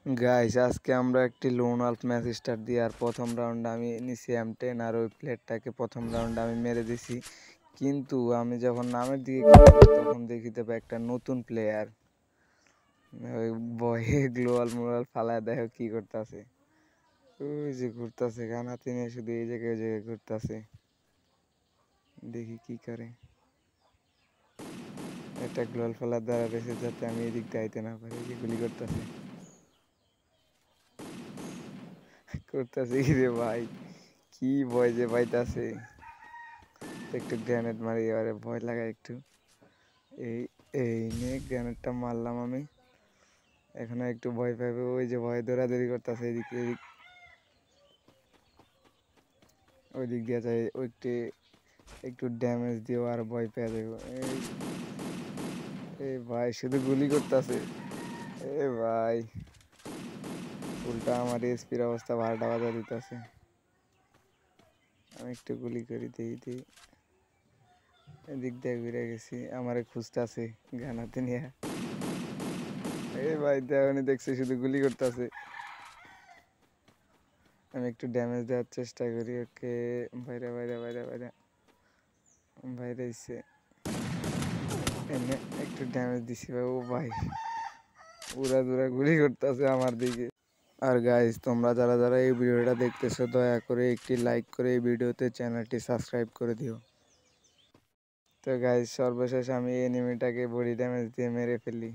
Guys আজকে আমরা একটি লোন আল্ট ম্যাচ স্টার্ট দিই। আর প্রথম রাউন্ডে আমি নিছি M10 আর ওই প্লেয়ারটাকে প্রথম রাউন্ডে আমি মেরে দিছি। কিন্তু আমি যখন নামের দিকে তখন দেখি দেব একটা নতুন প্লেয়ার ওই বয়ে গ্লোয়াল মোরাল ফালায় দেখো কি করতেছে। ওই যে ঘুরতেছে গান হাতে নিয়ে শুধু এই জায়গায় ওই জায়গায় ঘুরতেছে। দেখি কি করে। একটা গ্লোয়াল ফালার দ্বারা রয়েছে যাতে আমি এদিক দিয়ে আইতে না পারি। যে গুলি করতেছে করতেছে কি রে ভাই, কি ভয় যে পাইতাছে। একটু গ্রেনেড মারি, এবারে ভয় লাগে একটু। এই এই নিয়ে গ্রেনেডটা মারলাম আমি। এখানে একটু ভয় পাবে, ওই যে ভয় দৌড়াদৌড়ি করতেছে এদিক এদিক, ওই দিক দিয়ে যাই ওইটি একটু ড্যামেজ দিও আর ভয় পেয়ে যাবো। এই ভাই শুধু গুলি করতেছে। এ ভাই উল্টা আমার এসপির অবস্থা 12টা বাজা দিতেছে। আমি একটু গুলি করি দিই এদিক দিয়ে ঘুরে গেছি, আমারে খুঁজতেছে গানাতে নিয়ে। এই ভাই দেওয়ানি দেখছি শুধু গুলি করতেছে। আমি একটু ড্যামেজ দেওয়ার চেষ্টা করি। ওকে বাইরে বাইরে বাইরে বাইরে বাইরে এসে এনে একটু ড্যামেজ দিছি ভাই। ও ভাই উড়া দুরা গুলি করতেছে আমার দিকে। আর গাইজ তোমরা যারা যারা এই ভিডিওটা দেখতেছো দয়া করে একটি লাইক করে এই ভিডিওতে চ্যানেলটি সাবস্ক্রাইব করে দিও। তো গাইজ সর্বশেষ আমি এনিমিটাকে বডি ড্যামেজ দিয়ে মেরে ফেলি।